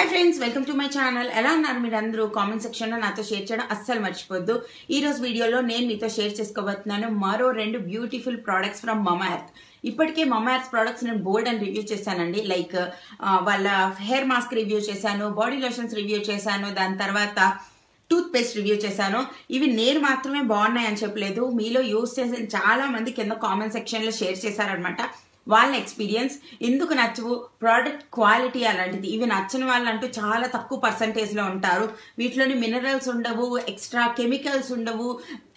Friends, welcome to my channel. ఎలా ఉన్నారు మీరు అందరూ? కామెంట్ సెక్షన్ లో నాతో షేర్ చేయడం అస్సలు మర్చిపోద్దు. ఈ రోజు వీడియోలో నేను మీతో షేర్ చేసుకోబోతున్నాను మరో 2 beautiful products from mama earth. ఇప్పటికే మమా ఎర్త్ ప్రోడక్ట్స్ నేను బోల్డ్ అని రివ్యూ చేశానండి. లైక్ వాళ్ళ హెయిర్ మాస్క్ రివ్యూ చేశాను, బాడీ లోషన్స్ రివ్యూ చేశాను, దాని తర్వాత టూత్ పేస్ట్ రివ్యూ చేశాను. ఇవి నేను మాత్రమే బాగున్నాయి అని చెప్పలేదు, మీలో యూజ్ చేసిన చాలా మంది కింద కామెంట్ సెక్షన్ లో షేర్ చేశారనమాట. వాళ్ళ ఎక్స్పీరియన్స్ ఎందుకు నచ్చవు, ప్రోడక్ట్ క్వాలిటీ అలాంటిది. ఇవి నచ్చని వాళ్ళంటూ చాలా తక్కువ పర్సంటేజ్ లో ఉంటారు. వీటిలోని మినరల్స్ ఉండవు, ఎక్స్ట్రా కెమికల్స్ ఉండవు,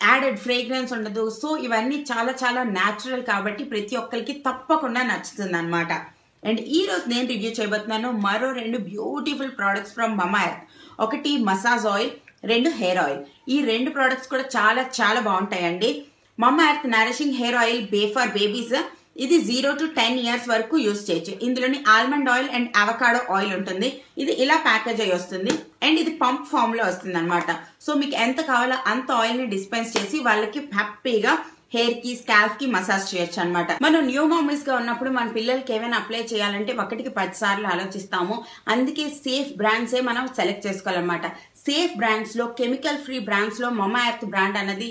యాడెడ్ ఫ్రేగ్రెన్స్ ఉండదు. సో ఇవన్నీ చాలా చాలా న్యాచురల్ కాబట్టి ప్రతి ఒక్కరికి తప్పకుండా నచ్చుతుంది అనమాట. అండ్ ఈ రోజు నేను రివ్యూ చేయబోతున్నాను మరో 2 beautiful products from mama earth. ఒకటి మసాజ్ ఆయిల్, 2 హెయిర్ ఆయిల్. ఈ 2 ప్రోడక్ట్స్ కూడా చాలా చాలా బాగుంటాయండి. Mama earth nourishing hair oil for babies. ఇది 0 to 10 years వరకు యూజ్ చేయొచ్చు. ఇందులోని almond oil and avocado oil ఉంటుంది. ఇది ఇలా ప్యాకేజ్ అయ్యి వస్తుంది అండ్ ఇది పంప్ ఫామ్ లో వస్తుంది అనమాట. సో మీకు ఎంత కావాలో అంత ఆయిల్ ని డిస్పెన్స్ చేసి వాళ్ళకి హ్యాపీగా హెయిర్ కి స్కాల్ప్ కి మసాజ్ చేయొచ్చు అనమాట. మనం న్యూ మామీస్ గా ఉన్నప్పుడు మన పిల్లలకి ఏమైనా అప్లై చేయాలంటే 1కి 10 సార్లు ఆలోచిస్తాము. అందుకే సేఫ్ బ్రాండ్స్ ఏ మనం సెలెక్ట్ చేసుకోవాలన్నమాట. సేఫ్ బ్రాండ్స్ లో, కెమికల్ ఫ్రీ బ్రాండ్స్ లో మమా ఎర్త్ బ్రాండ్ అనేది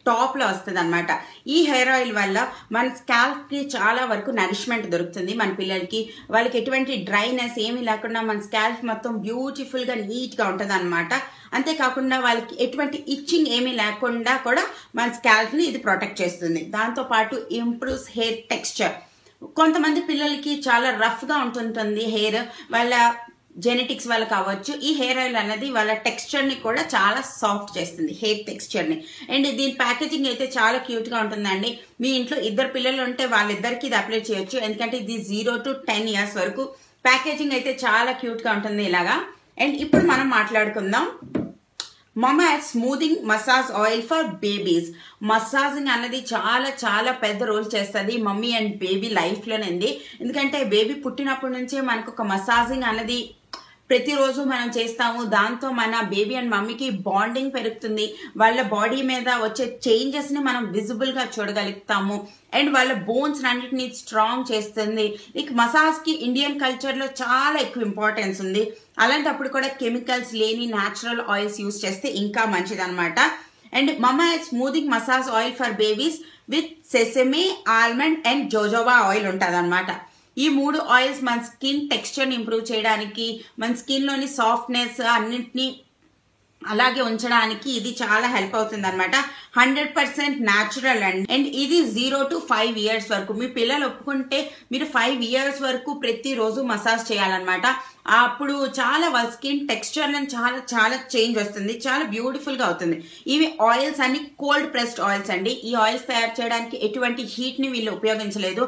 టాప్ లో వస్తుంది అనమాట. ఈ హెయిర్ ఆయిల్ వల్ల మన స్కాల్ప్ కి చాలా వరకు నరిష్మెంట్ దొరుకుతుంది. మన పిల్లలకి వాళ్ళకి ఎటువంటి డ్రైనెస్ ఏమీ లేకుండా మన స్కాల్ప్ మొత్తం బ్యూటిఫుల్ గా నీట్ గా ఉంటది అనమాట. అంతేకాకుండా వాళ్ళకి ఎటువంటి ఇచ్చింగ్ ఏమీ లేకుండా కూడా మన స్కాల్ప్ ని ఇది ప్రొటెక్ట్ చేస్తుంది. దాంతో పాటు ఇంప్రూవ్స్ హెయిర్ టెక్స్చర్. కొంతమంది పిల్లలకి చాలా రఫ్ గా ఉంటుంటుంది హెయిర్, వాళ్ళ జెనెటిక్స్ వల్ల కావచ్చు. ఈ హెయిర్ ఆయిల్ అనేది వాళ్ళ టెక్స్చర్ ని కూడా చాలా సాఫ్ట్ చేస్తుంది, హెయిర్ టెక్స్చర్ ని. అండ్ దీని ప్యాకేజింగ్ అయితే చాలా క్యూట్ గా ఉంటుందండి. మీ ఇంట్లో 2 పిల్లలు ఉంటే వాళ్ళిద్దరికి ఇది అప్లై చేయొచ్చు, ఎందుకంటే ఇది 0 to 10 years వరకు. ప్యాకేజింగ్ అయితే చాలా క్యూట్ గా ఉంటుంది ఇలాగా. అండ్ ఇప్పుడు మనం మాట్లాడుకుందాం mama earth soothing massage oil for babies. Massaging అనేది చాలా చాలా పెద్ద రోల్ చేస్తుంది మమ్మీ అండ్ బేబీ లైఫ్ లోనండి. ఎందుకంటే బేబీ పుట్టినప్పటి నుంచే మనకు ఒక మసాజింగ్ అనేది ప్రతిరోజు మనం చేస్తాము. దాంతో మన బేబీ అండ్ మమ్మీకి బాండింగ్ పెరుగుతుంది. వాళ్ళ బాడీ మీద వచ్చే చేంజెస్ ని మనం విజిబుల్ గా చూడగలుగుతాము. అండ్ వాళ్ళ బోన్స్ అన్నిటిని స్ట్రాంగ్ చేస్తుంది. ఇక మసాజ్ కి ఇండియన్ కల్చర్ లో చాలా ఎక్కువ ఇంపార్టెన్స్ ఉంది. అలాంటప్పుడు కూడా కెమికల్స్ లేని న్యాచురల్ ఆయిల్స్ యూజ్ చేస్తే ఇంకా మంచిది అనమాట. And mama earth soothing massage oil for babies with sesame, almond and jojoba oil ఉంటుంది అనమాట. ఈ 3 ఆయిల్స్ మన స్కిన్ టెక్స్చర్ ని ఇంప్రూవ్ చేయడానికి, మన స్కిన్ లోని సాఫ్ట్నెస్ అన్నింటినీ అలాగే ఉంచడానికి ఇది చాలా హెల్ప్ అవుతుంది అనమాట. 100% న్యాచురల్ అండ్ ఇది 0 to 5 years వరకు. మీ పిల్లలు ఒప్పుకుంటే మీరు 5 years వరకు ప్రతిరోజు మసాజ్ చేయాలన్నమాట. అప్పుడు చాలా వాళ్ళ స్కిన్ టెక్స్చర్ లో చాలా చాలా చేంజ్ వస్తుంది, చాలా బ్యూటిఫుల్ గా అవుతుంది. ఇవి ఆయిల్స్ అన్ని కోల్డ్ ప్రెస్డ్ ఆయిల్స్ అండి. ఈ ఆయిల్స్ తయారు చేయడానికి ఎటువంటి హీట్ ని వీళ్ళు ఉపయోగించలేదు.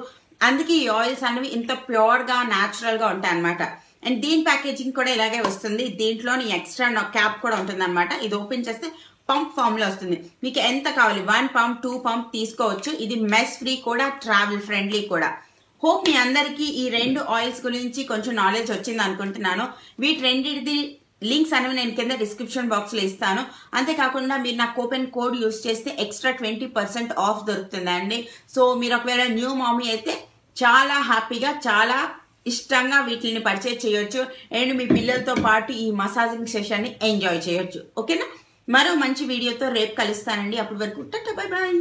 అందుకే ఈ ఆయిల్స్ అనేవి ఇంత ప్యూర్ గా న్యాచురల్ గా ఉంటాయి అనమాట. అండ్ దీని ప్యాకేజింగ్ కూడా ఇలాగే వస్తుంది. దీంట్లోని ఎక్స్ట్రా క్యాప్ కూడా ఉంటుంది అనమాట. ఇది ఓపెన్ చేస్తే పంప్ ఫామ్ లో వస్తుంది. మీకు ఎంత కావాలి 1 pump 2 pump తీసుకోవచ్చు. ఇది మెస్ ఫ్రీ కూడా, ట్రావెల్ ఫ్రెండ్లీ కూడా. హోప్ మీ అందరికి ఈ 2 ఆయిల్స్ గురించి కొంచెం నాలెడ్జ్ వచ్చింది అనుకుంటున్నాను. వీటి రెండింటిది లింక్స్ అనేవి నేను కింద డిస్క్రిప్షన్ బాక్స్ లో ఇస్తాను. అంతేకాకుండా మీరు నా కూపన్ కోడ్ యూజ్ చేస్తే ఎక్స్ట్రా 20% ఆఫ్ దొరుకుతుందండి. సో మీరు ఒకవేళ న్యూ మామీ అయితే చాలా హ్యాపీగా, చాలా ఇష్టంగా వీటిని పర్చేజ్ చేయొచ్చు. అండ్ మీ పిల్లలతో పాటు ఈ మసాజింగ్ సెషన్ ని ఎంజాయ్ చేయొచ్చు. ఓకేనా? మరో మంచి వీడియోతో రేపు కలుస్తానండి. అప్పటి వరకు టాటా, బై బై.